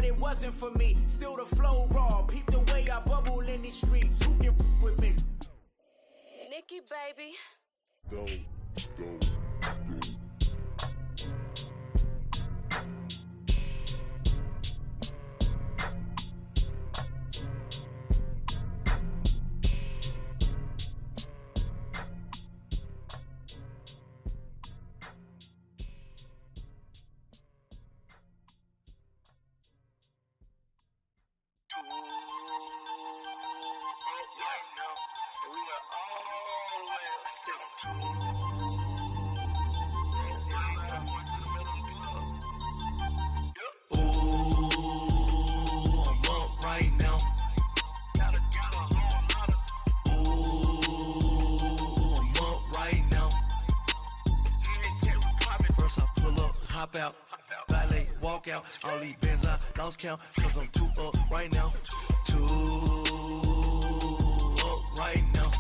it wasn't for me. Still the flow raw, peep the way I bubble in these streets. Who can with me? Nikki, baby. Go. Hop out, valet, walk out. All these bands I lost count, cause I'm too up right now. Too up right now.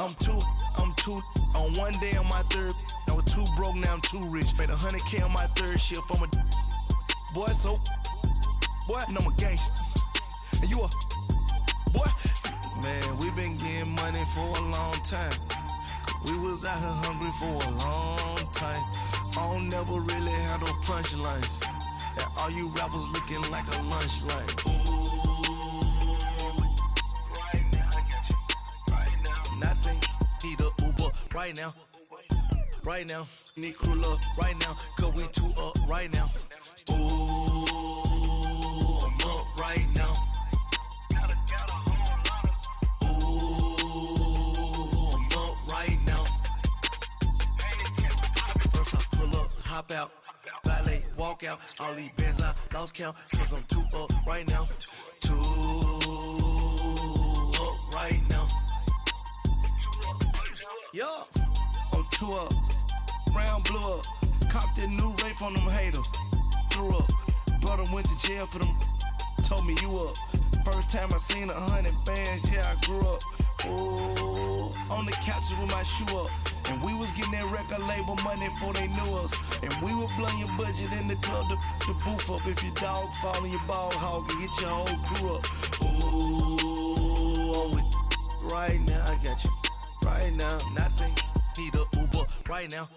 I'm too on one day on my third. I was too broke, now I'm too rich. Made 100K on my third shift. I'm a boy, so boy, and I'm a gangster. And you a boy. Man, we been getting money for a long time. We was out here hungry for a long time. I don't never really have no punchlines. And all you rappers looking like a lunch line. Ooh, right now, I got you. Right now, nothing. Need a Uber right now. Right now, need crew up right now. Cause we too up right now. Ooh, I'm up right now. Hop out, valet, walk out. All these bands I lost count, cause I'm too up right now. Too up right now. Yo, I'm too up. Round blew up. Copped that new rape on them haters. Threw up. Brother went to jail for them. Told me you up. First time I seen 100 bands, yeah, I grew up. Ooh, on the couches with my shoe up. And we was getting that record label money before they knew us. And we would blow your budget in the club to booth up. If your dog fall in your ball hog and get your whole crew up. Ooh, I'm with right now, I got you. Right now, nothing. Need a Uber right now.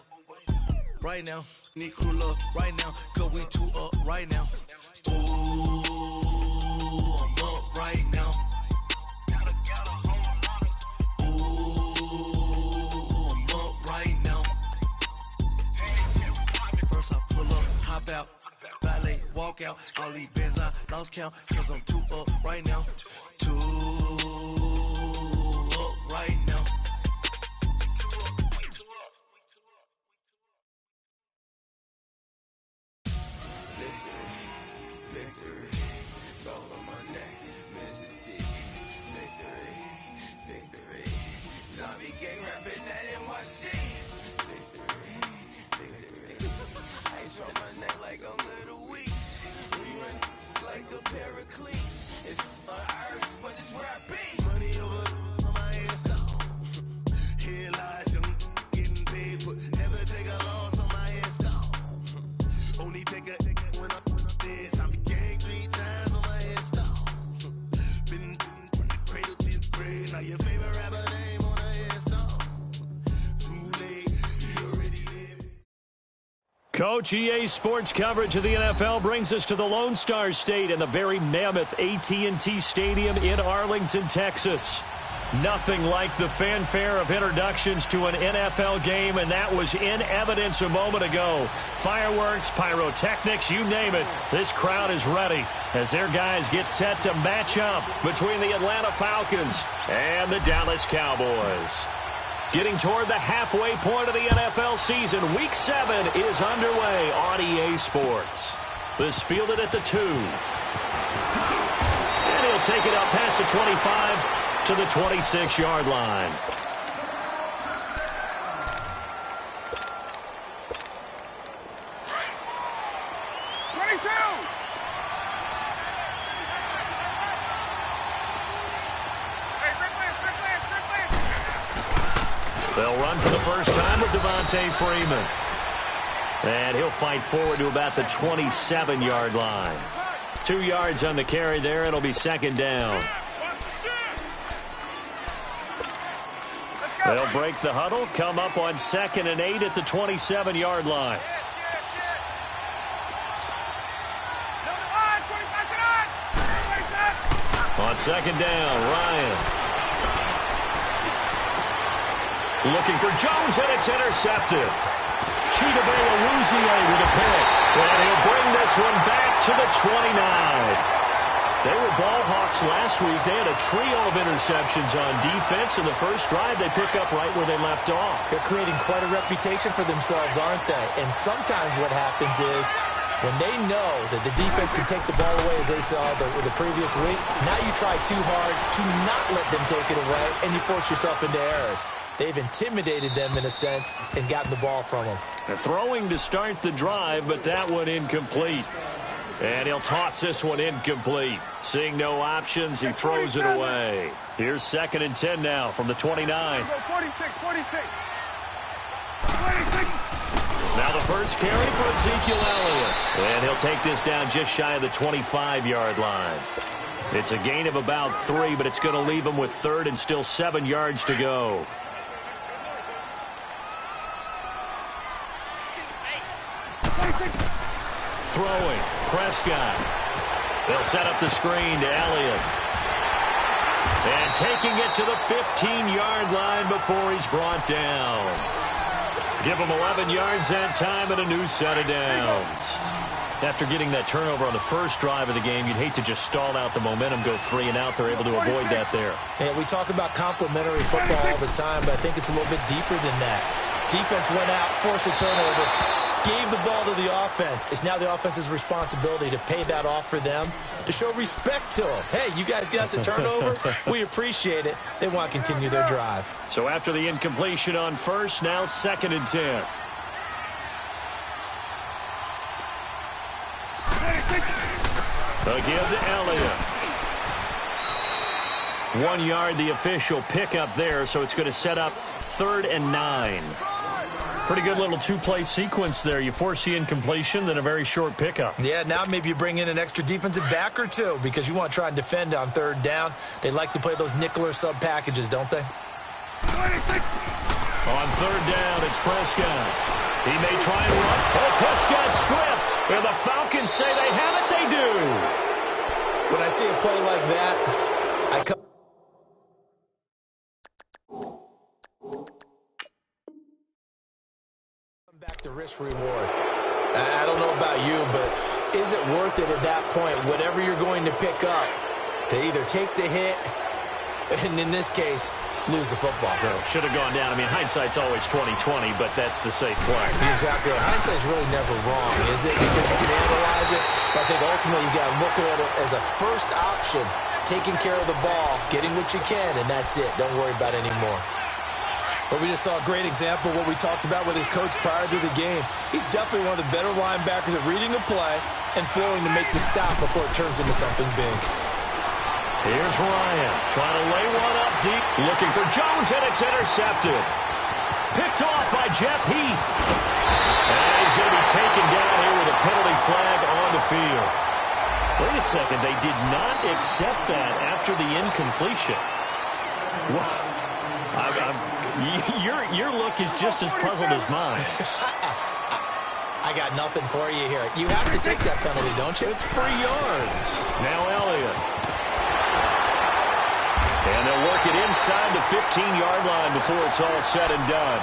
Right now, need crew love right now. Cause we too up right now. Ooh, I'm up right now. Hop out, valet, walk out. All these bands I lost count, cause I'm too up right now. Too up right now. Victory, gold on my neck, Mr. T. Victory, zombie gang rapping that NYC. Ice on my neck like I'm Little Weak. We run like a Pericles. It's on earth, but it's where I be. Money over on my headstone. Here lies young, getting paid for. Never take a loss on my headstone. Only take a when I'm dead. I'm gang 3 times on my headstone. Been from the cradle to the grave. Now your favorite rapper name on a headstone. Too late, you already dead. Coach, EA Sports coverage of the NFL brings us to the Lone Star State and the very mammoth AT&T Stadium in Arlington, Texas. Nothing like the fanfare of introductions to an NFL game, and that was in evidence a moment ago. Fireworks, pyrotechnics, you name it. This crowd is ready as their guys get set to match up between the Atlanta Falcons and the Dallas Cowboys. Getting toward the halfway point of the NFL season, Week 7 is underway on EA Sports. This fielded at the 2. And he'll take it up past the 25 to the 26-yard line. They'll run for the first time with Devontae Freeman. And he'll fight forward to about the 27-yard line. 2 yards on the carry there. It'll be second down. They'll break the huddle, come up on 2nd and 8 at the 27-yard line. On 2nd down, Ryan. Looking for Jones, and it's intercepted. Chidobe with a pick. And he'll bring this one back to the 29. They were ball hawks last week. They had a trio of interceptions on defense. In the first drive, they pick up right where they left off. They're creating quite a reputation for themselves, aren't they? And sometimes what happens is when they know that the defense can take the ball away, as they saw the previous week, now you try too hard to not let them take it away, and you force yourself into errors. They've intimidated them in a sense and gotten the ball from them. They're throwing to start the drive, but that one incomplete. And he'll toss this one incomplete. Seeing no options, he throws it away. Here's 2nd and 10 now from the 29. 46. Now the first carry for Ezekiel Elliott. And he'll take this down just shy of the 25-yard line. It's a gain of about 3, but it's going to leave him with 3rd and still 7 yards to go. Throwing, Prescott. They'll set up the screen to Elliott. And taking it to the 15-yard line before he's brought down. Give him 11 yards that time and a new set of downs. After getting that turnover on the first drive of the game, you'd hate to just stall out the momentum, go 3 and out. They're able to avoid that there. Yeah, we talk about complementary football all the time, but I think it's a little bit deeper than that. Defense went out, forced a turnover, gave the ball to the offense. It's now the offense's responsibility to pay that off for them, to show respect to them. Hey, you guys got the turnover. We appreciate it. They want to continue their drive. So after the incompletion on first, now 2nd and 10. Again to Elliott. 1 yard, the official pickup there, so it's going to set up 3rd and 9. Pretty good little 2-play sequence there. You force the incompletion, then a very short pickup. Yeah, now maybe you bring in an extra defensive back or two because you want to try and defend on 3rd down. They like to play those nickel or sub packages, don't they? On 3rd down, it's Prescott. He may try and run. Oh, Prescott stripped. And the Falcons say they have it. They do. When I see a play like that, I come back to risk reward. I don't know about you, but is it worth it at that point, whatever you're going to pick up, to either take the hit and in this case, lose the football? Should have gone down. I mean, hindsight's always 20/20, but that's the safe play. Exactly. Hindsight's really never wrong, is it? Because you can analyze it, but I think ultimately you got to look at it as a first option, taking care of the ball, getting what you can, and that's it. Don't worry about it anymore. But we just saw a great example of what we talked about with his coach prior to the game. He's definitely one of the better linebackers at reading a play and flowing to make the stop before it turns into something big. Here's Ryan trying to lay one up deep, looking for Jones, and it's intercepted. Picked off by Jeff Heath. And he's going to be taken down here with a penalty flag on the field. Wait a second, they did not accept that after the incompletion. Your look is just as puzzled as mine. I got nothing for you here. You have to take that penalty, don't you? It's 3 yards. Now Elliott. And they'll work it inside the 15-yard line before it's all said and done.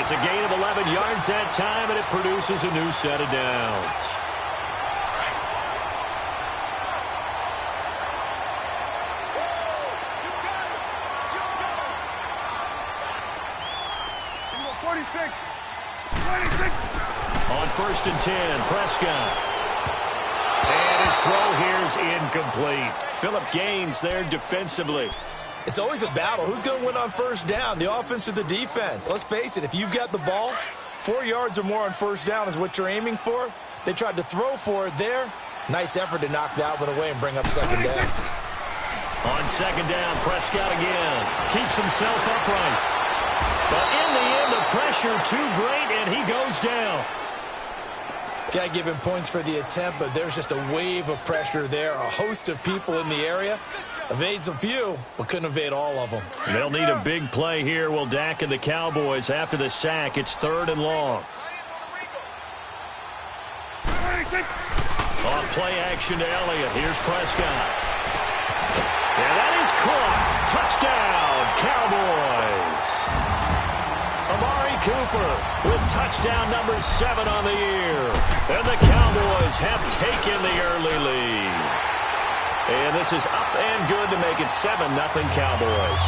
It's a gain of 11 yards that time, and it produces a new set of downs. On 1st and 10, Prescott. And his throw here's incomplete. Phillip Gaines there defensively. It's always a battle. Who's going to win on 1st down, the offense or the defense? Let's face it, if you've got the ball, 4 yards or more on 1st down is what you're aiming for. They tried to throw for it there. Nice effort to knock that one away and bring up 2nd down. On 2nd down, Prescott again. Keeps himself upright. But in the end, the pressure too great, and he goes down. Got to give him points for the attempt, but there's just a wave of pressure there. A host of people in the area. Evades a few, but couldn't evade all of them. They'll need a big play here. Will Dak and the Cowboys after the sack. It's 3rd and long. Off play action to Elliott. Here's Prescott. And that is caught. Touchdown, Cowboys. Amari Cooper with touchdown number 7 on the year. And the Cowboys have taken the early lead. And this is up and good to make it 7-0 Cowboys.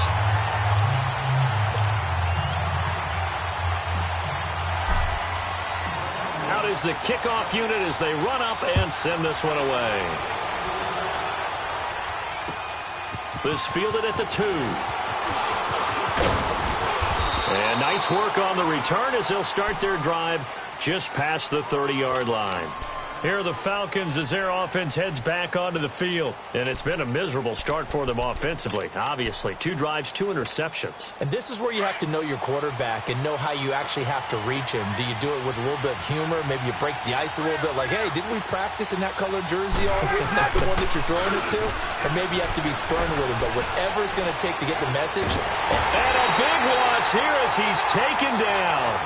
Out is the kickoff unit as they run up and send this one away. This fielded at the 2. And nice work on the return as they'll start their drive just past the 30-yard line. Here are the Falcons as their offense heads back onto the field. And it's been a miserable start for them offensively, obviously. 2 drives, 2 interceptions. And this is where you have to know your quarterback and know how you actually have to reach him. Do you do it with a little bit of humor? Maybe you break the ice a little bit like, hey, didn't we practice in that colored jersey all week? Not the one that you're throwing it to? Or maybe you have to be stern with him. But whatever it's going to take to get the message. And a big loss here as he's taken down.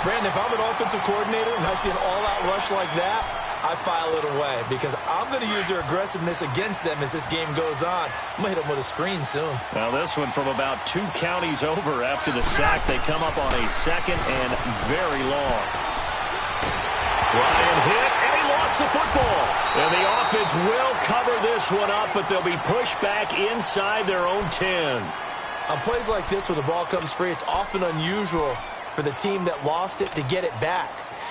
Brandon, if I'm an offensive coordinator and I see an all-out rush like that, I file it away because I'm going to use their aggressiveness against them as this game goes on. I'm going to hit them with a screen soon. Well, this one from about 2 counties over after the sack. They come up on a 2nd and very long. Ryan hit, and he lost the football. And the offense will cover this one up, but they'll be pushed back inside their own 10. On plays like this where the ball comes free, it's often unusual for the team that lost it to get it back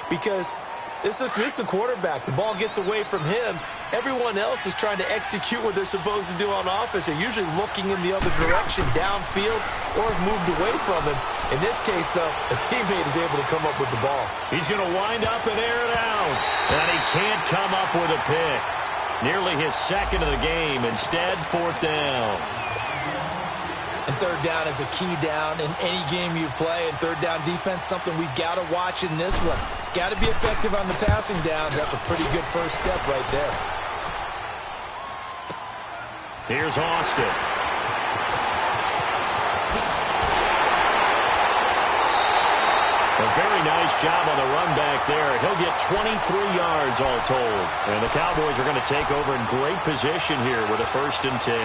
because this is the quarterback. The ball gets away from him. Everyone else is trying to execute what they're supposed to do on offense. They're usually looking in the other direction, downfield, or have moved away from him. In this case, though, a teammate is able to come up with the ball. He's going to wind up and air it out. And he can't come up with a pick. Nearly his 2nd of the game. Instead, 4th down. And 3rd down is a key down in any game you play. And 3rd down defense, something we got to watch in this one. Got to be effective on the passing down. That's a pretty good first step right there. Here's Austin. A very nice job on the run back there. He'll get 23 yards all told. And the Cowboys are going to take over in great position here with a 1st and 10.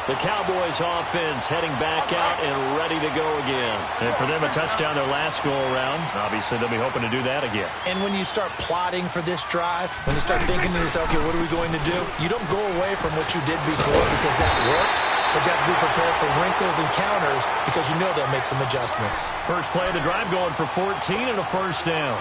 The Cowboys offense heading back out and ready to go again. And for them, a touchdown their last go-around. Obviously, they'll be hoping to do that again. And when you start plotting for this drive, when you start thinking to yourself, okay, what are we going to do? You don't go away from what you did before because that worked. But you have to be prepared for wrinkles and counters because you know they'll make some adjustments. First play of the drive going for 14 and a 1st down.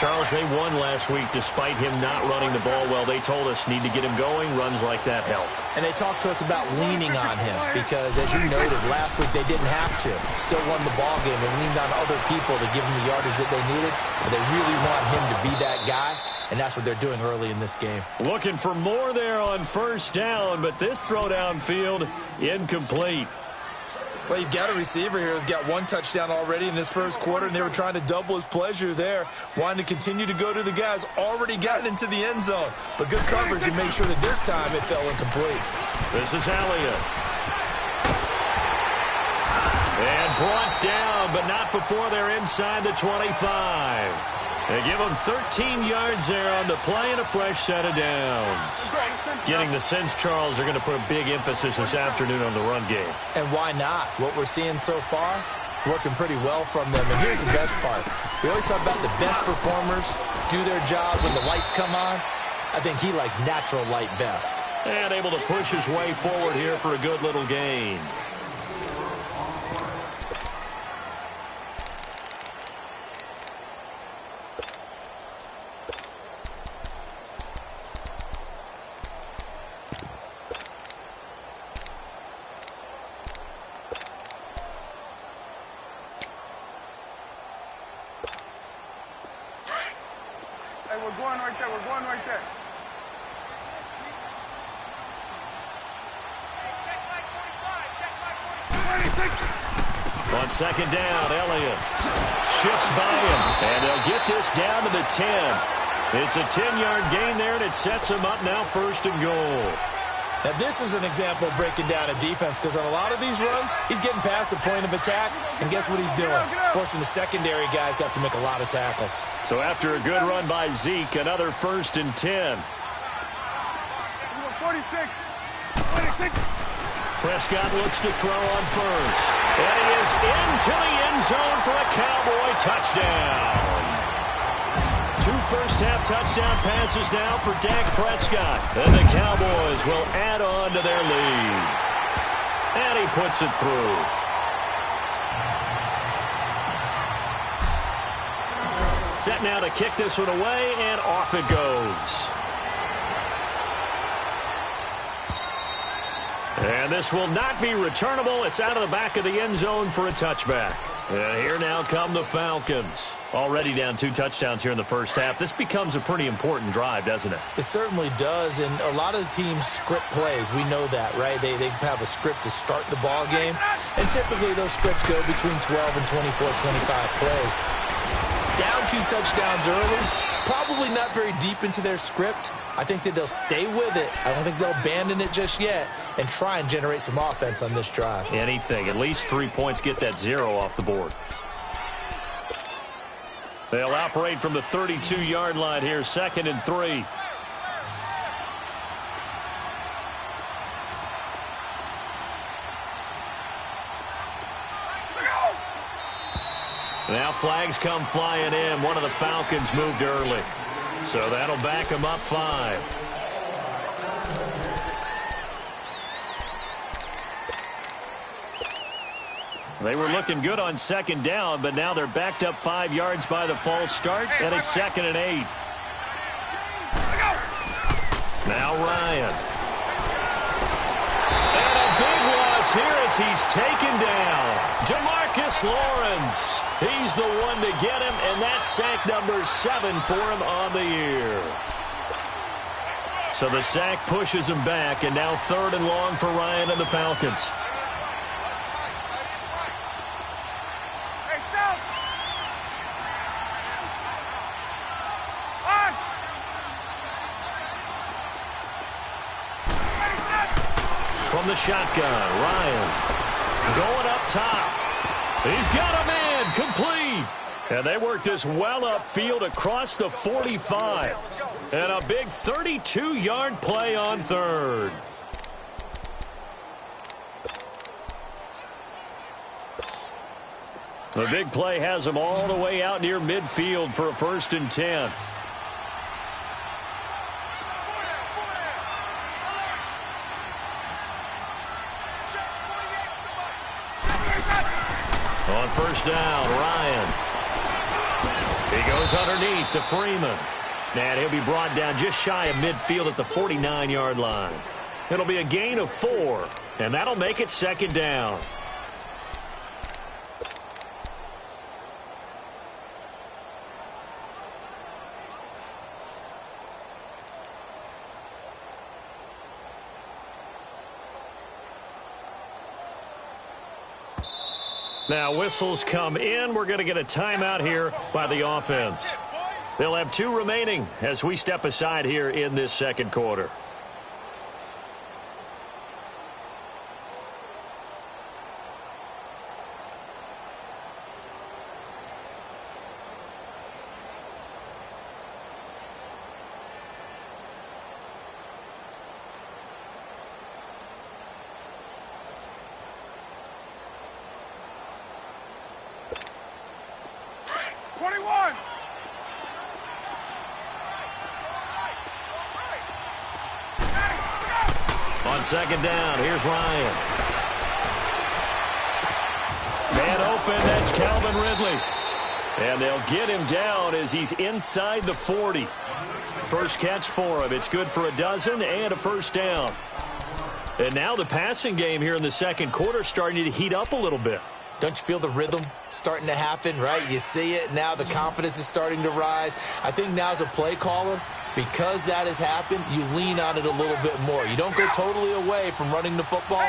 Charles, they won last week despite him not running the ball well. They told us need to get him going. Runs like that help. And they talked to us about leaning on him because, as you noted, last week they didn't have to. Still won the ball game. They leaned on other people to give them the yardage that they needed. But they really want him to be that guy, and that's what they're doing early in this game. Looking for more there on 1st down, but this throw downfield incomplete. Well, you've got a receiver here who's got 1 touchdown already in this 1st quarter, and they were trying to double his pleasure there, wanting to continue to go to the guys already gotten into the end zone. But good coverage and make sure that this time it fell incomplete. This is Elliott. And brought down, but not before they're inside the 25. They give them 13 yards there on the play and a fresh set of downs. Getting the sense, Charles, are going to put a big emphasis this afternoon on the run game. And why not? What we're seeing so far, working pretty well from them. And here's the best part. We always talk about the best performers do their job when the lights come on. I think he likes natural light best. And able to push his way forward here for a good little gain. We're going right there. We're going right there. On 2nd down, Elliott. shifts by him, and they'll get this down to the 10. It's a 10-yard gain there, and it sets him up now 1st and goal. Now, this is an example of breaking down a defense, because on a lot of these runs, he's getting past the point of attack, and guess what he's doing? Forcing the secondary guys to have to make a lot of tackles. So after a good run by Zeke, another 1st and 10. 46. Prescott looks to throw on first. And he is into the end zone for a Cowboy touchdown. 2 first-half touchdown passes now for Dak Prescott. And the Cowboys will add on to their lead. And he puts it through. Set now to kick this one away, and off it goes. And this will not be returnable. It's out of the back of the end zone for a touchback. And here now come the Falcons. Already down 2 touchdowns here in the first half. This becomes a pretty important drive, doesn't it? It certainly does, and a lot of the teams script plays. We know that, right? They have a script to start the ball game, and typically those scripts go between 12 and 24, 25 plays. Down 2 touchdowns early, probably not very deep into their script. I think that they'll stay with it. I don't think they'll abandon it just yet and try and generate some offense on this drive. Anything. At least 3 points, get that 0 off the board. They'll operate from the 32-yard line here, 2nd and 3. Now flags come flying in. One of the Falcons moved early. So that'll back them up 5. They were looking good on 2nd down, but now they're backed up 5 yards by the false start, and it's 2nd and 8. Now Ryan. And a big loss here as he's taken down. Jamarcus Lawrence. He's the one to get him, and that's sack number 7 for him on the year. So the sack pushes him back, and now 3rd and long for Ryan and the Falcons. From the shotgun, Ryan going up top. He's got a man, complete. And they work this well upfield across the 45. And a big 32-yard play on 3rd. The big play has him all the way out near midfield for a 1st and 10. On 1st down, Ryan. He goes underneath to Freeman. And he'll be brought down just shy of midfield at the 49-yard line. It'll be a gain of 4, and that'll make it 2nd down. Now whistles come in. We're going to get a timeout here by the offense. They'll have 2 remaining as we step aside here in this 2nd quarter. On 2nd down, here's Ryan. Man open, that's Calvin Ridley. And they'll get him down as he's inside the 40. First catch for him. It's good for a dozen and a 1st down. And now the passing game here in the 2nd quarter starting to heat up a little bit. Don't you feel the rhythm starting to happen, right? You see it. Now the confidence is starting to rise. I think now as a play caller, because that has happened, you lean on it a little bit more. You don't go totally away from running the football,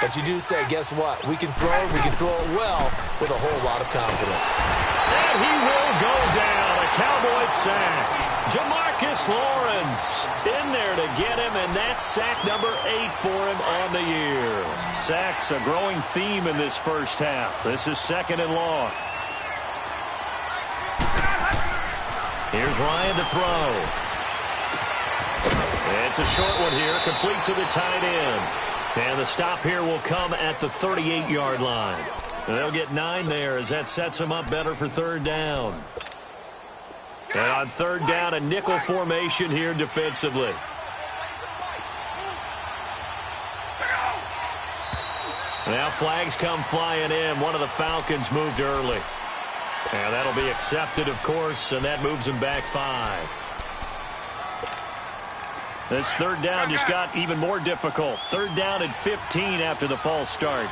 But you do say, guess what? We can throw it. We can throw it well with a whole lot of confidence. And he will go down. A Cowboys sack. Jamarcus Lawrence in there to get him, and that's sack number 8 for him on the year. Sacks a growing theme in this first half. This is 2nd and long. Here's Ryan to throw. It's a short one here, complete to the tight end. And the stop here will come at the 38-yard line. And they'll get 9 there as that sets them up better for 3rd down. And on 3rd down, a nickel formation here defensively. Now flags come flying in. One of the Falcons moved early. And that'll be accepted, of course, and that moves them back 5. This 3rd down just got even more difficult. 3rd down and 15 after the false start.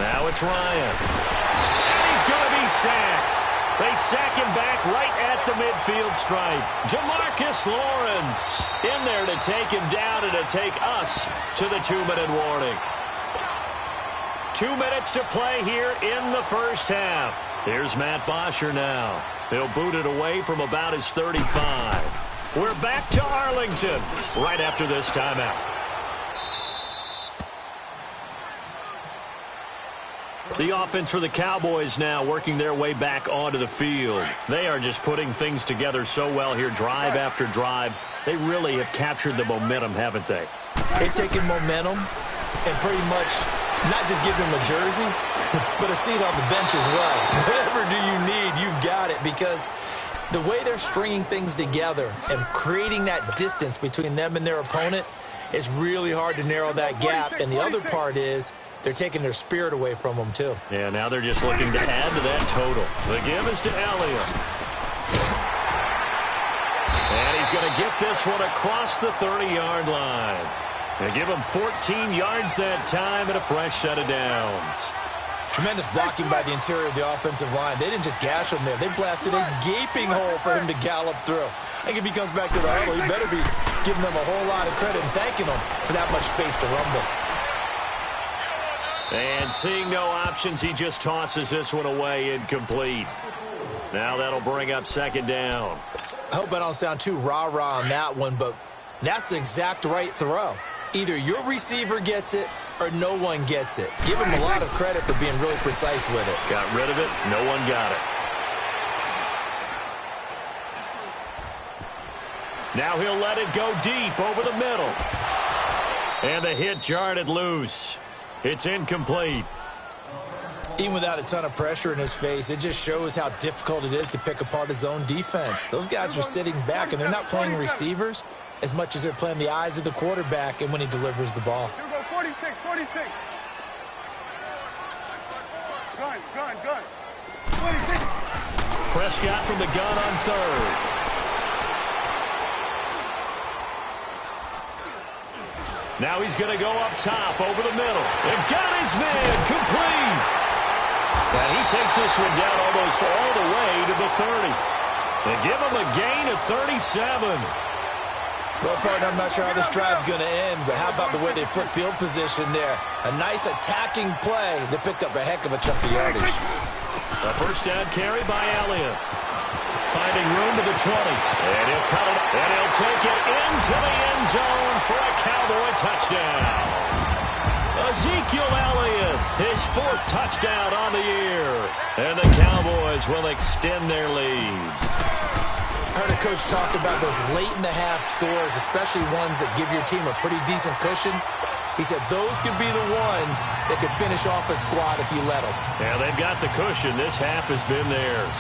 Now it's Ryan. And he's going to be sacked. They sack him back right at the midfield stripe. Jamarcus Lawrence in there to take him down and to take us to the 2-minute warning. 2 minutes to play here in the first half. Here's Matt Bosher now. He'll boot it away from about his 35. We're back to Arlington right after this timeout. The offense for the Cowboys now working their way back onto the field. They are just putting things together so well here, drive after drive. They really have captured the momentum, haven't they? They've taken momentum and pretty much not just give them a jersey, but a seat on the bench as well. Whatever do you need, you've got it, because the way they're stringing things together and creating that distance between them and their opponent, it's really hard to narrow that gap. And the other part is they're taking their spirit away from them, too. Yeah, now they're just looking to add to that total. The give is to Elliott. And he's going to get this one across the 30-yard line. They give him 14 yards that time and a fresh set of downs. Tremendous blocking by the interior of the offensive line. They didn't just gash him there. They blasted a gaping hole for him to gallop through. I think if he comes back to the huddle, he better be giving them a whole lot of credit and thanking them for that much space to rumble. And seeing no options, he just tosses this one away incomplete. Now that'll bring up 2nd down. I hope I don't sound too rah-rah on that one, but that's the exact right throw. Either your receiver gets it or no one gets it. Give him a lot of credit for being really precise with it. Got rid of it. No one got it. Now he'll let it go deep over the middle. And the hit jarred it loose. It's incomplete. Even without a ton of pressure in his face, it just shows how difficult it is to pick apart his own defense. Those guys are sitting back, and they're not playing receivers as much as they're playing the eyes of the quarterback and when he delivers the ball. Here we go, 46. Gun. 46. Prescott from the gun on 3rd. Now he's going to go up top over the middle. And got his man complete. And he takes this one down almost all the way to the 30. They give him a gain of 37. Well, partner, I'm not sure how this drive's going to end, but how about the way they flip field position there? A nice attacking play that picked up a heck of a chunk of yardage. A first down carry by Elliott. Finding room to the 20. And he'll cut it. And he'll take it into the end zone for a Cowboy touchdown. Ezekiel Elliott, his 4th touchdown on the year. And the Cowboys will extend their lead. I heard a coach talk about those late-in-the-half scores, especially ones that give your team a pretty decent cushion. He said those could be the ones that could finish off a squad if you let them. Yeah, they've got the cushion. This half has been theirs.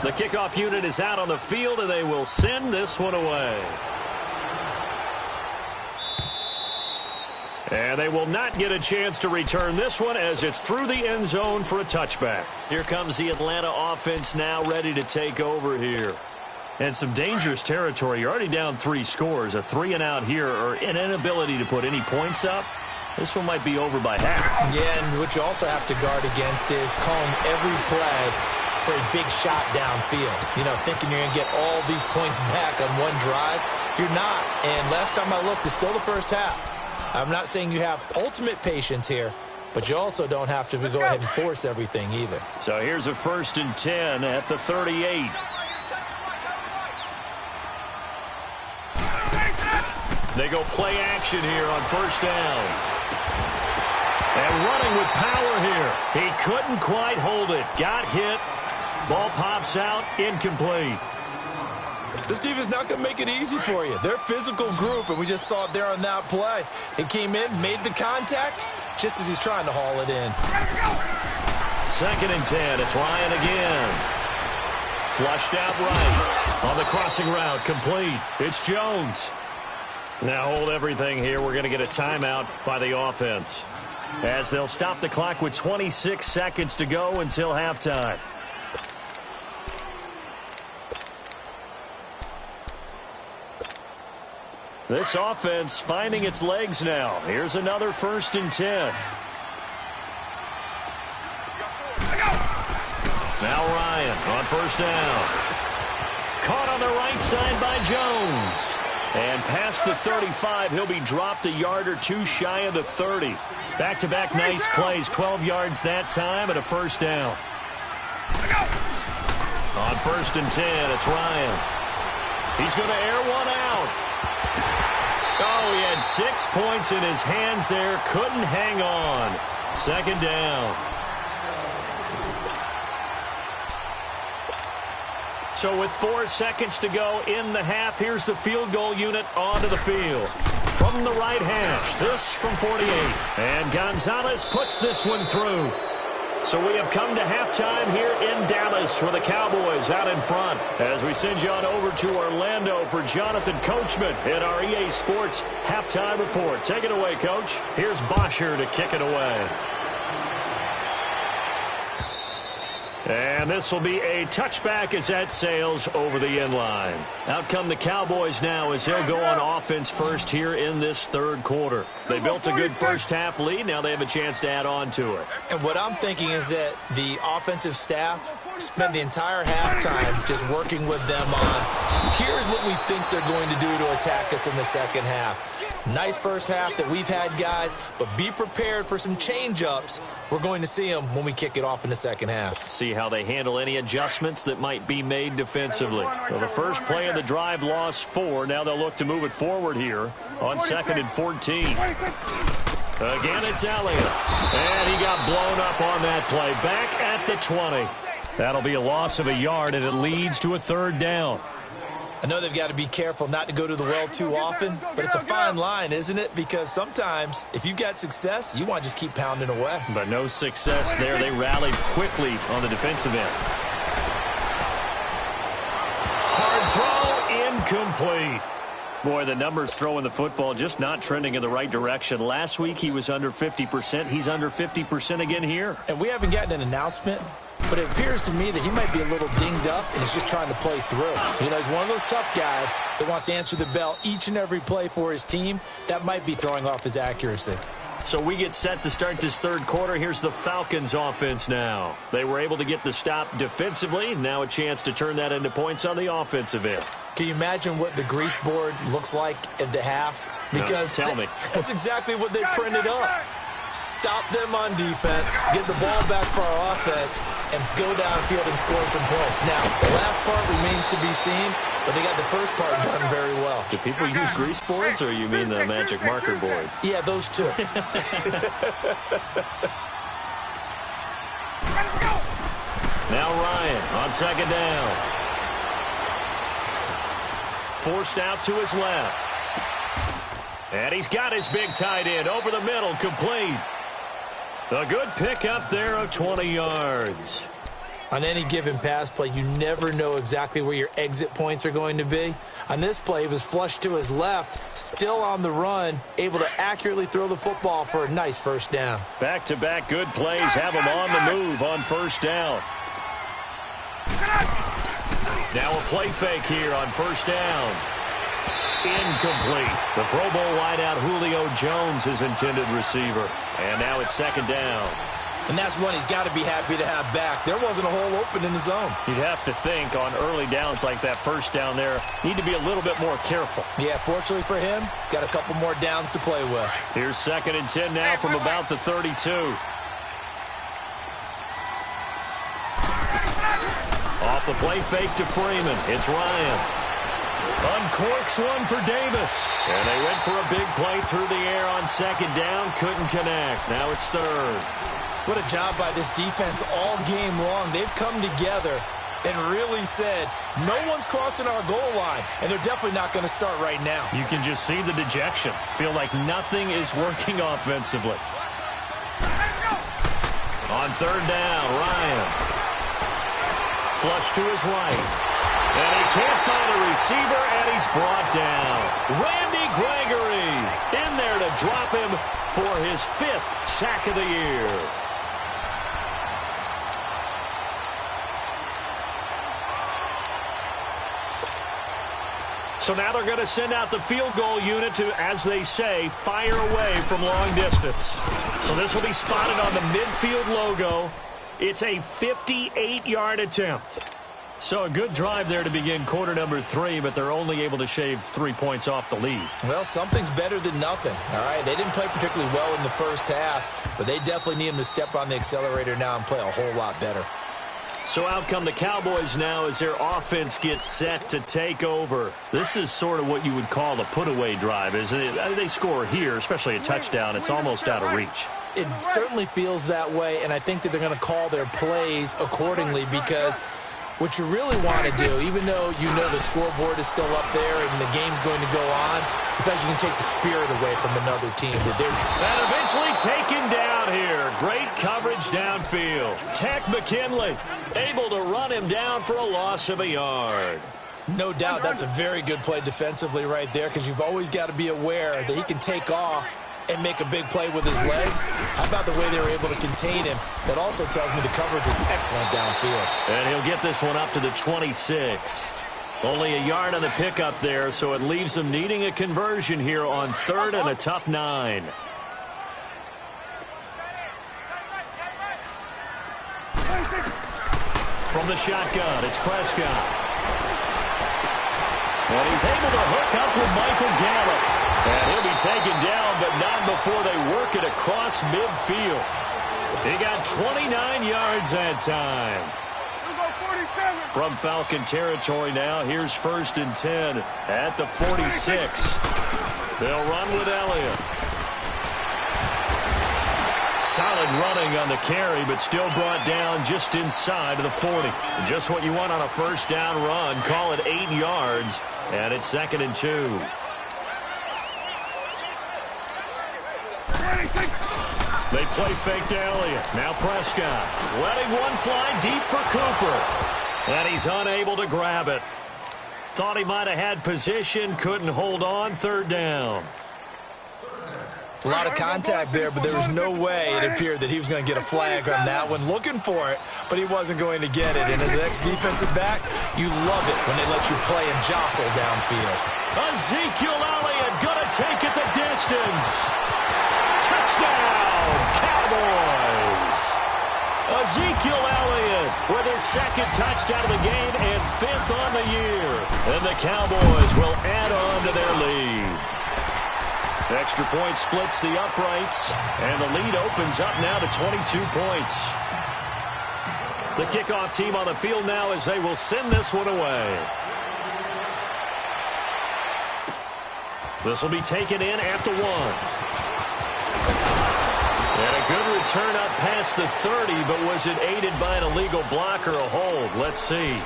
The kickoff unit is out on the field, and they will send this one away. And they will not get a chance to return this one as it's through the end zone for a touchback. Here comes the Atlanta offense now ready to take over here. And some dangerous territory. You're already down 3 scores. A 3-and-out here or an inability to put any points up. This one might be over by half. Yeah, and what you also have to guard against is calling every play for a big shot downfield. You know, thinking you're going to get all these points back on one drive. You're not. And last time I looked, it's still the first half. I'm not saying you have ultimate patience here, but you also don't have to go ahead and force everything either. So here's a 1st and 10 at the 38. They go play action here on 1st down. And running with power here. He couldn't quite hold it. Got hit. Ball pops out. Incomplete. This defense is not going to make it easy for you. They're a physical group, and we just saw it there on that play. He came in, made the contact, just as he's trying to haul it in. 2nd and 10. It's Ryan again. Flushed out right. On the crossing route, complete. It's Jones. Now hold everything here. We're going to get a timeout by the offense, as they'll stop the clock with 26 seconds to go until halftime. This offense finding its legs now. Here's another 1st and 10. Now Ryan on 1st down. Caught on the right side by Jones. And past the 35, he'll be dropped a yard or 2 shy of the 30. Back-to-back nice plays, 12 yards that time and a 1st down. On 1st and 10, it's Ryan. He's going to air one out. Oh, he had 6 points in his hands there. Couldn't hang on. 2nd down. So with 4 seconds to go in the half, here's the field goal unit onto the field. From the right hash, this from 48. And Gonzalez puts this one through. So we have come to halftime here in Dallas with the Cowboys out in front. As we send you on over to Orlando for Jonathan Coachman in our EA Sports Halftime Report. Take it away, Coach. Here's Bosher to kick it away. And this will be a touchback as that sails over the end line. Out come the Cowboys now as they'll go on offense first here in this 3rd quarter. They built a good first half lead. Now they have a chance to add on to it. And what I'm thinking is that the offensive staff spent the entire halftime just working with them on, here's what we think they're going to do to attack us in the 2nd half. Nice first half that we've had, guys, but be prepared for some change-ups. We're going to see them when we kick it off in the 2nd half. See how they handle any adjustments that might be made defensively. Well, the first play of the drive lost 4. Now they'll look to move it forward here on 2nd and 14. Again, it's Elliott. And he got blown up on that play. Back at the 20. That'll be a loss of a yard, and it leads to a 3rd down. I know they've got to be careful not to go to the well too often, but it's a fine line, isn't it? Because sometimes if you've got success, you want to just keep pounding away. But no success there. They rallied quickly on the defensive end. Hard throw, incomplete. Boy, the numbers throwing the football just not trending in the right direction. Last week he was under 50%. He's under 50% again here. And we haven't gotten an announcement, but it appears to me that he might be a little dinged up and is just trying to play through. You know, he's one of those tough guys that wants to answer the bell each and every play for his team. That might be throwing off his accuracy. So we get set to start this 3rd quarter. Here's the Falcons offense now. They were able to get the stop defensively. Now a chance to turn that into points on the offensive end. Can you imagine what the grease board looks like at the half? Because no, tell me. That's exactly what they printed up. Stop them on defense, get the ball back for our offense, and go downfield and score some points. Now, the last part remains to be seen, but they got the first part done very well. Do people use grease boards, or you mean the magic marker boards? Yeah, those two. Now Ryan on 2nd down. Forced out to his left. And he's got his big tight end over the middle, complete. A good pickup there of 20 yards. On any given pass play, you never know exactly where your exit points are going to be. On this play, he was flushed to his left, still on the run, able to accurately throw the football for a nice 1st down. Back-to-back good plays have him on the move on 1st down. Now a play fake here on first down. Incomplete. The Pro Bowl wideout Julio Jones is intended receiver. And now it's second down. And that's one he's got to be happy to have back. There wasn't a hole open in the zone. You'd have to think on early downs like that first down there, need to be a little bit more careful. Yeah, fortunately for him, got a couple more downs to play with. Here's 2nd and 10 now from about the 32. Off the play fake to Freeman. It's Ryan. Uncorks one for Davis. And they went for a big play through the air on second down. Couldn't connect. Now it's third. What a job by this defense all game long. They've come together and really said, no one's crossing our goal line, and they're definitely not going to start right now. You can just see the dejection. Feel like nothing is working offensively. On third down, Ryan. Flush to his right. And he can't find a receiver, and he's brought down. Randy Gregory in there to drop him for his 5th sack of the year. So now they're going to send out the field goal unit to, as they say, fire away from long distance. So this will be spotted on the midfield logo. It's a 58-yard attempt. So a good drive there to begin quarter number 3, but they're only able to shave 3 points off the lead. Well, something's better than nothing, all right? They didn't play particularly well in the first half, but they definitely need them to step on the accelerator now and play a whole lot better. So out come the Cowboys now as their offense gets set to take over. This is sort of what you would call a put-away drive, isn't it? They score here, especially a touchdown. It's almost out of reach. It certainly feels that way, and I think that they're going to call their plays accordingly because what you really want to do, even though you know the scoreboard is still up there and the game's going to go on, I think you can take the spirit away from another team. And eventually taken down here. Great coverage downfield. Tech McKinley able to run him down for a loss of a yard. No doubt that's a very good play defensively right there because you've always got to be aware that he can take off and make a big play with his legs. How about the way they were able to contain him? That also tells me the coverage was excellent downfield. And he'll get this one up to the 26. Only a yard on the pickup there, so it leaves him needing a conversion here on 3rd and a tough 9. From the shotgun, it's Prescott. And he's able to hook up with Michael Gallup. And he'll be taken down, but not before they work it across midfield. He got 29 yards that time. From Falcon territory now, here's 1st and 10 at the 46. They'll run with Elliott. Solid running on the carry, but still brought down just inside of the 40. Just what you want on a first down run. Call it 8 yards, and it's 2nd and 2. They play fake to Elliott. Now Prescott letting one fly deep for Cooper. And he's unable to grab it. Thought he might have had position, couldn't hold on. 3rd down. A lot of contact there, but there was no way it appeared that he was going to get a flag on that one. Looking for it, but he wasn't going to get it. And as an ex-defensive back, you love it when they let you play and jostle downfield. Ezekiel Elliott going to take it the distance. Touchdown, Cowboys. Ezekiel Elliott with his 2nd touchdown of the game and 5th on the year. And the Cowboys will add on to their lead. Extra point splits the uprights, and the lead opens up now to 22 points. The kickoff team on the field now as they will send this one away. This will be taken in after 1. And a good return up past the 30, but was it aided by an illegal block or a hold? Let's see.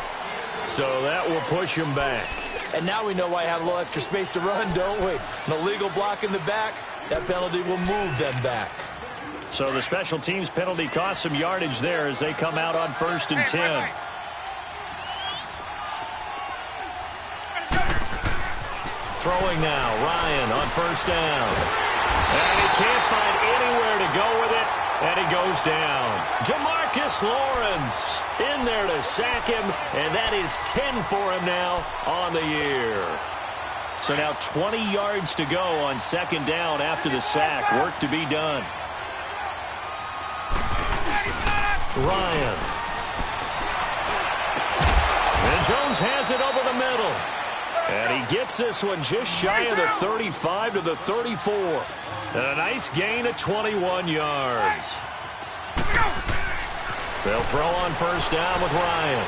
So that will push him back. And now we know why I have a little extra space to run, don't we? An illegal block in the back, that penalty will move them back. So the special teams penalty cost some yardage there as they come out on 1st and 10. Throwing now, Ryan on 1st down. And he can't find anywhere to go with it, and he goes goes down. Jamarcus Lawrence in there to sack him, and that is 10 for him now on the year. So now 20 yards to go on second down after the sack. Work to be done. Ryan. And Jones has it over the middle. And he gets this one just shy of the 35 to the 34. And a nice gain of 21 yards. They'll throw on first down with Ryan.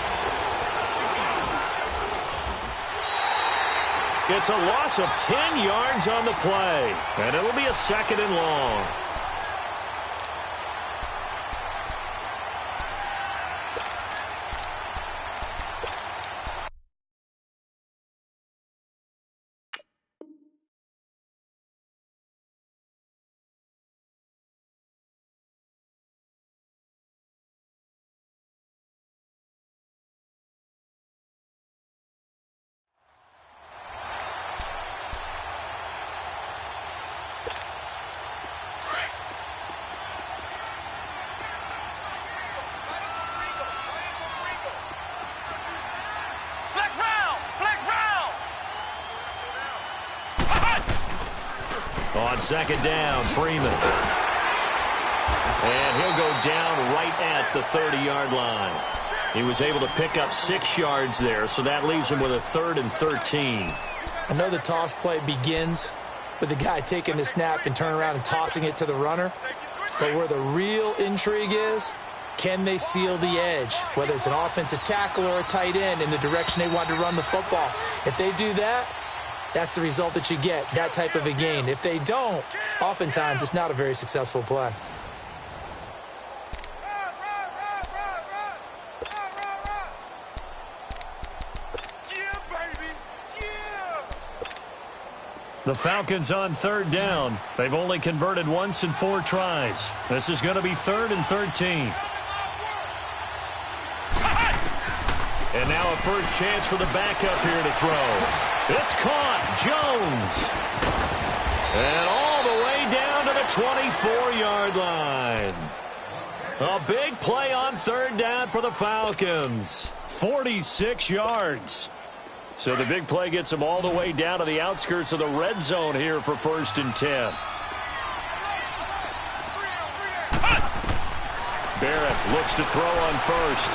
It's a loss of 10 yards on the play. And it'll be a 2nd and long. On second down, Freeman. And he'll go down right at the 30-yard line. He was able to pick up 6 yards there, so that leaves him with a 3rd and 13. I know the toss play begins with the guy taking the snap and turning around and tossing it to the runner. But where the real intrigue is, can they seal the edge, whether it's an offensive tackle or a tight end, in the direction they want to run the football? If they do that, that's the result that you get, that type of a gain. If they don't, oftentimes it's not a very successful play. The Falcons on 3rd down. They've only converted once in 4 tries. This is going to be 3rd and 13. And now a first chance for the backup here to throw. It's caught. Jones. And all the way down to the 24-yard line. A big play on 3rd down for the Falcons. 46 yards. So the big play gets them all the way down to the outskirts of the red zone here for 1st and 10. Barrett looks to throw on first.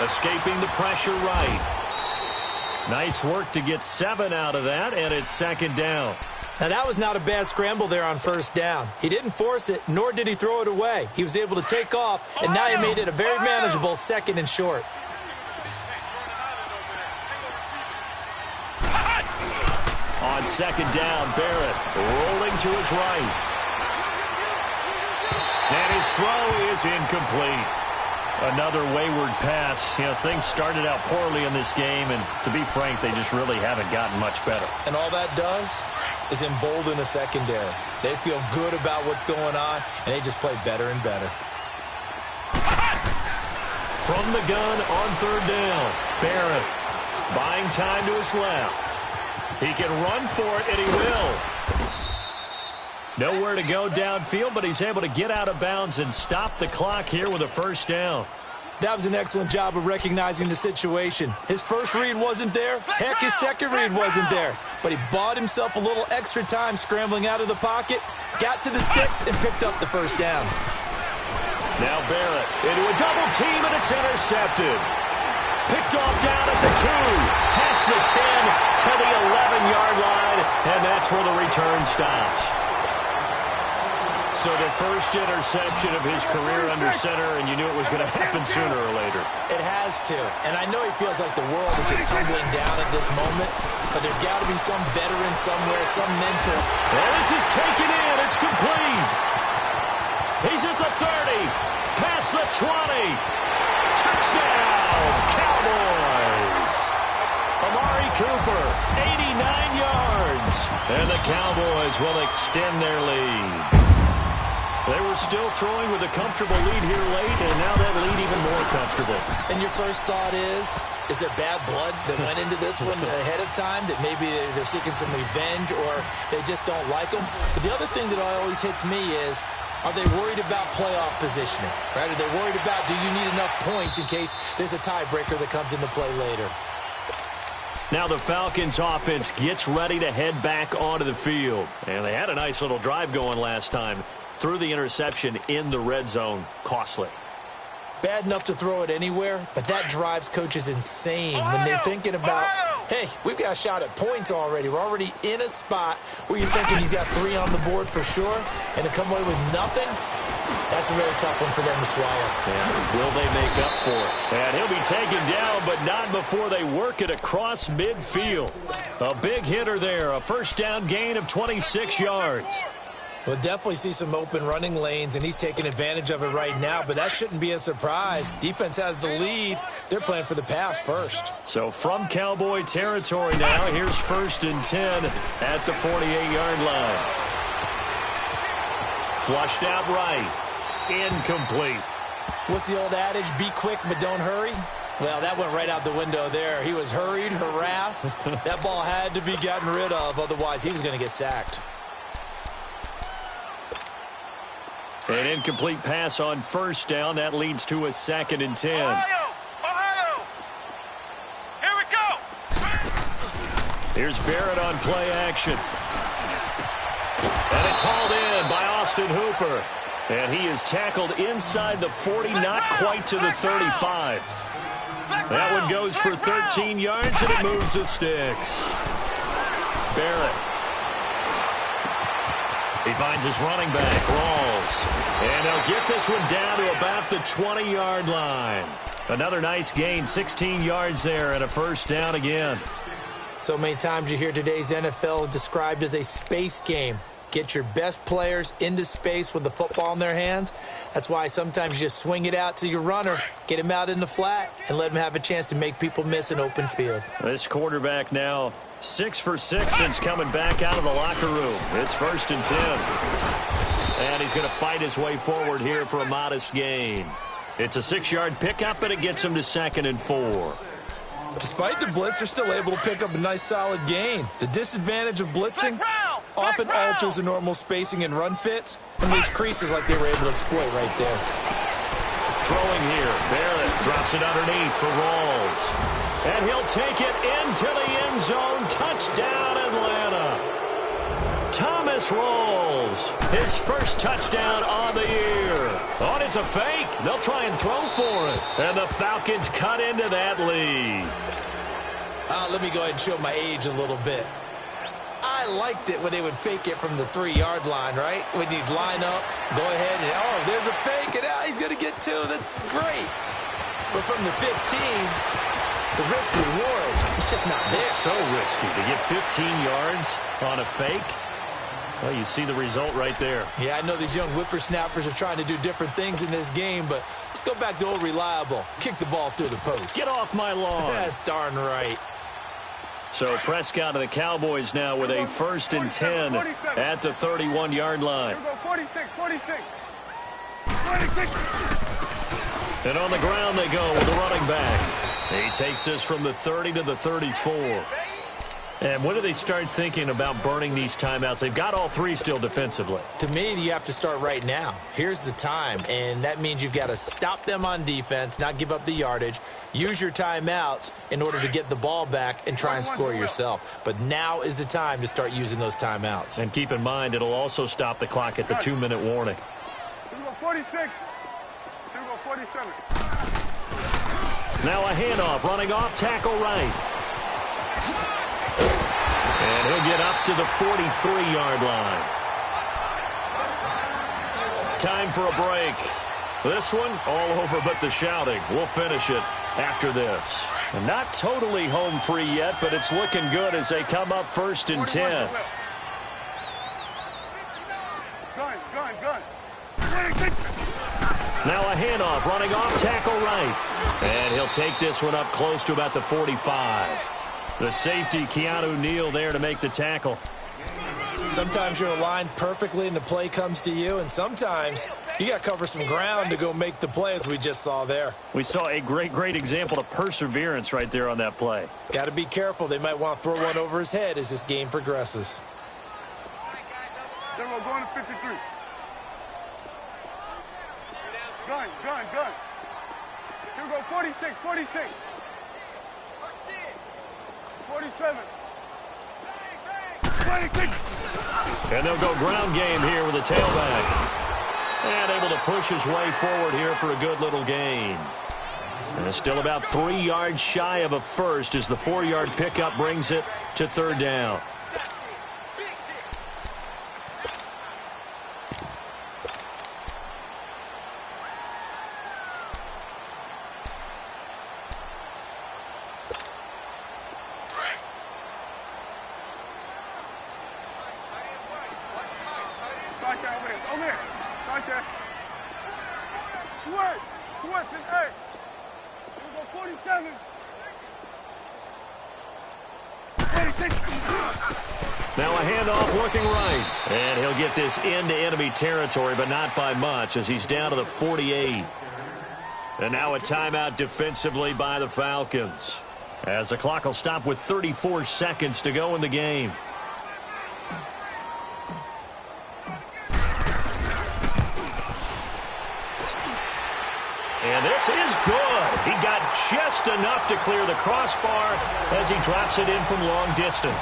Escaping the pressure right. Nice work to get 7 out of that, and it's 2nd down. Now, that was not a bad scramble there on 1st down. He didn't force it, nor did he throw it away. He was able to take off, and now he made it a very manageable 2nd and short. On 2nd down, Barrett rolling to his right. And his throw is incomplete. Another wayward pass. You know, things started out poorly in this game, and to be frank, they just really haven't gotten much better. And all that does is embolden the secondary. They feel good about what's going on, and they just play better and better. From the gun on 3rd down, Barrett buying time to his left. He can run for it, and he will. Nowhere to go downfield, but he's able to get out of bounds and stop the clock here with a 1st down. That was an excellent job of recognizing the situation. His first read wasn't there. Heck, his second read wasn't there. But he bought himself a little extra time scrambling out of the pocket, got to the sticks, and picked up the 1st down. Now Barrett into a double team, and it's intercepted. Picked off down at the 2, past the 10 to the 11-yard line, and that's where the return stops. So the first interception of his career under center, and you knew it was going to happen sooner or later. It has to. And I know he feels like the world is just tumbling down at this moment, but there's got to be some veteran somewhere, some mentor. And this is taken in. It's complete. He's at the 30, past the 20. Touchdown, Cowboys. Amari Cooper, 89 yards. And the Cowboys will extend their lead. They were still throwing with a comfortable lead here late, and now that lead even more comfortable. And your first thought is there bad blood that went into this one ahead of time, that maybe they're seeking some revenge or they just don't like them? But the other thing that always hits me is Are they worried about playoff positioning? Right? Are they worried about, do you need enough points in case there's a tiebreaker that comes into play later? Now the Falcons offense gets ready to head back onto the field. And they had a nice little drive going last time. Threw the interception in the red zone. Costly. Bad enough to throw it anywhere, but that drives coaches insane when they're thinking about, hey, we've got a shot at points already. We're already in a spot where you're thinking you've got 3 on the board for sure, and to come away with nothing, that's a really tough one for them to swallow. Yeah. Will they make up for it? And he'll be taken down, but not before they work it across midfield. A big hitter there, a first down gain of 26 yards. We'll definitely see some open running lanes, and he's taking advantage of it right now, but that shouldn't be a surprise. Defense has the lead. They're playing for the pass first. So from Cowboy territory now, here's 1st and 10 at the 48-yard line. Flushed out right. Incomplete. What's the old adage? Be quick, but don't hurry? Well, that went right out the window there. He was hurried, harassed. That ball had to be gotten rid of, otherwise he was going to get sacked. An incomplete pass on 1st down. That leads to a 2nd and 10. Ohio! Here we go! Here's Barrett on play action. And it's hauled in by Austin Hooper. And he is tackled inside the 40, not quite to the 35. That one goes for 13 yards, and it moves the sticks. Barrett. He finds his running back, Rawls. And he'll get this one down to about the 20-yard line. Another nice gain, 16 yards there, and a first down again. So many times you hear today's NFL described as a space game. Get your best players into space with the football in their hands. That's why sometimes you just swing it out to your runner, get him out in the flat, and let him have a chance to make people miss an open field. This quarterback now 6 for 6 since coming back out of the locker room. It's 1st and 10. And he's going to fight his way forward here for a modest gain. It's a 6-yard pickup, and it gets him to 2nd and 4. Despite the blitz, they're still able to pick up a nice solid gain. The disadvantage of blitzing often alters the normal spacing and run fits and leaves creases like they were able to exploit right there. Throwing here. Barrett drops it underneath for Rawls. And he'll take it into the end zone. Touchdown, Atlanta. Thomas Rawls, his first touchdown on the year. Oh, and it's a fake. They'll try and throw for it. And the Falcons cut into that lead. Let me go ahead and show my age a little bit. I liked it when they would fake it from the 3-yard line, right? When you'd line up, go ahead, and oh, there's a fake, and he's going to get 2. That's great. But from the 15, the risk-reward, it's just not there. So risky to get 15 yards on a fake. Well, you see the result right there. Yeah, I know these young whippersnappers are trying to do different things in this game, but let's go back to old reliable. Kick the ball through the post. Get off my lawn. That's darn right. So Prescott of the Cowboys now with a 1st and 10 at the 31-yard line. 46. And on the ground they go with the running back. He takes this from the 30 to the 34. And when do they start thinking about burning these timeouts? They've got all 3 still defensively. To me, you have to start right now. Here's the time, and that means you've got to stop them on defense, not give up the yardage, use your timeouts in order to get the ball back and try and score yourself. But now is the time to start using those timeouts. And keep in mind, it'll also stop the clock at the 2-minute warning. 46. 47. Now a handoff, running off, tackle right. And he'll get up to the 43-yard line. Time for a break. This one, all over but the shouting. We'll finish it after this. And not totally home free yet, but it's looking good as they come up 1st and 10. Gun. Now a handoff, running off, tackle right. And he'll take this one up close to about the 45. The safety, Keanu Neal, there to make the tackle. Sometimes you're aligned perfectly and the play comes to you, and sometimes you got to cover some ground to go make the play, as we just saw there. We saw a great example of perseverance right there on that play. Got to be careful. They might want to throw one over his head as this game progresses. Then we're going to 53. Gun. Here we go, 46. 47. 26. And they'll go ground game here with a tailback. And able to push his way forward here for a good little gain. And still about 3 yards shy of a first as the 4-yard pickup brings it to third down. Over there. Right there. Switch and hey. Here we go, 47. 46. Now a handoff looking right. And he'll get this into enemy territory, but not by much as he's down to the 48. And now a timeout defensively by the Falcons, as the clock will stop with 34 seconds to go in the game. And this is good. He got just enough to clear the crossbar as he drops it in from long distance.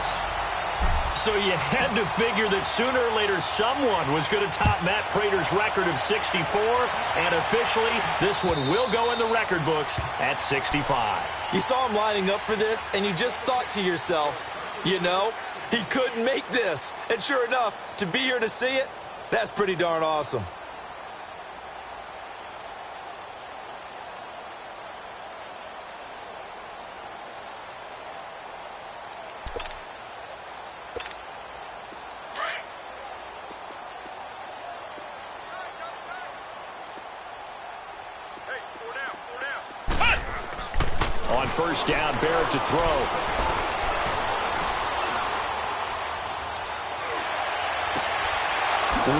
So you had to figure that sooner or later someone was going to top Matt Prater's record of 64, and officially this one will go in the record books at 65. You saw him lining up for this, and you just thought to yourself, you know, he couldn't make this. And sure enough, to be here to see it, that's pretty darn awesome. On first down, Barrett to throw.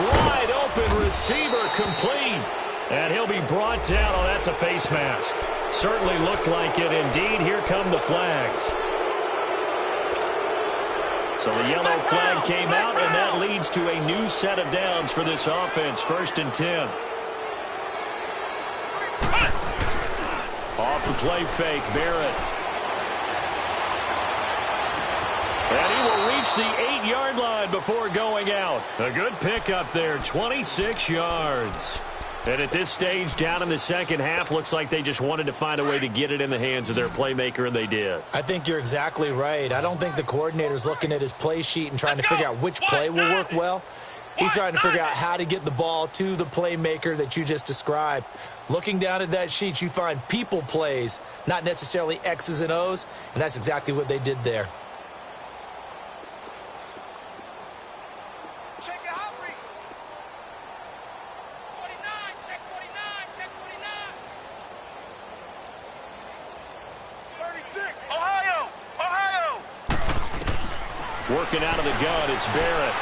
Wide open receiver complete. And he'll be brought down. Oh, that's a face mask. Certainly looked like it indeed. Here come the flags. So the yellow flag came out, and that leads to a new set of downs for this offense. 1st and 10. Off the play fake, Barrett. And he will reach the 8-yard line before going out. A good pickup there, 26 yards. And at this stage, down in the second half, looks like they just wanted to find a way to get it in the hands of their playmaker, and they did. I think you're exactly right. I don't think the coordinator's looking at his play sheet and trying to figure out which play will work well. He's trying to figure out how to get the ball to the playmaker that you just described. Looking down at that sheet, you find people plays, not necessarily X's and O's, and that's exactly what they did there. Check your hot read. 49, check 49, check 49. 36, Ohio. Working out of the gun, it's Barrett.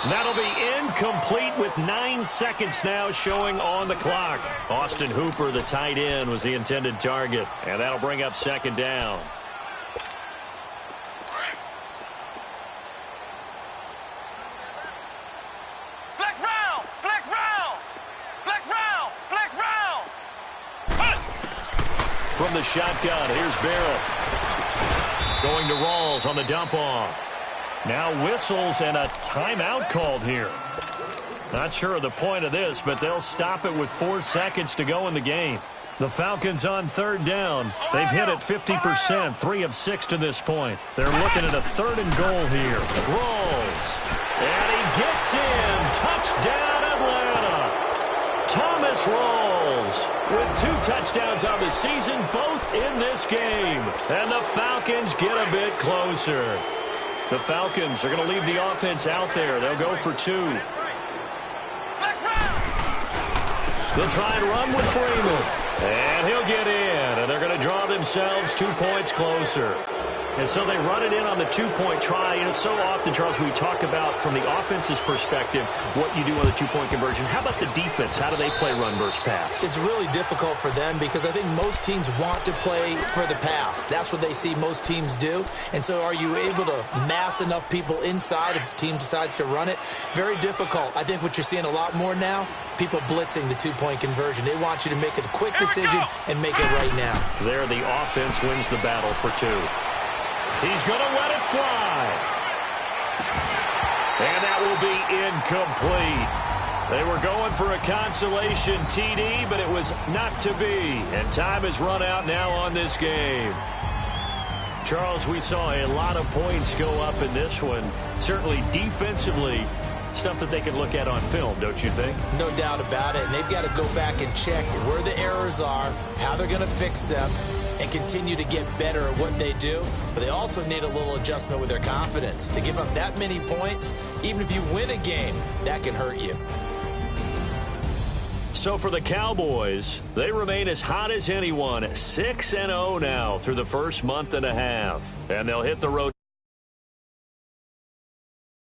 That'll be incomplete with 9 seconds now showing on the clock. Austin Hooper, the tight end, was the intended target, and that'll bring up 2nd down. Flex round, flex round, flex round, flex round. From the shotgun, here's Barrett. Going to Rawls on the dump off. Now whistles and a timeout called here. Not sure of the point of this, but they'll stop it with 4 seconds to go in the game. The Falcons on 3rd down. They've hit it 50%, 3 of 6 to this point. They're looking at a 3rd and goal here. Rolls. And he gets in. Touchdown, Atlanta. Thomas Rawls with 2 touchdowns on the season, both in this game. And the Falcons get a bit closer. The Falcons are going to leave the offense out there. They'll go for 2. They'll try and run with Freeman. And he'll get in. And they're going to draw themselves 2 points closer. And so they run it in on the two-point try. And it's so often, Charles, we talk about from the offense's perspective what you do on the two-point conversion. How about the defense? How do they play run versus pass? It's really difficult for them because I think most teams want to play for the pass. That's what they see most teams do. And so are you able to mass enough people inside if the team decides to run it? Very difficult. I think what you're seeing a lot more now, people blitzing the two-point conversion. They want you to make a quick decision and make it right now. There, the offense wins the battle for two. He's going to let it fly. And that will be incomplete. They were going for a consolation TD, but it was not to be. And time has run out now on this game. Charles, we saw a lot of points go up in this one. Certainly defensively, stuff that they can look at on film, don't you think? No doubt about it. And they've got to go back and check where the errors are, how they're going to fix them, and continue to get better at what they do. But they also need a little adjustment with their confidence. To give up that many points, even if you win a game, that can hurt you. So for the Cowboys, they remain as hot as anyone, 6-0 now through the first month and a half. And they'll hit the road.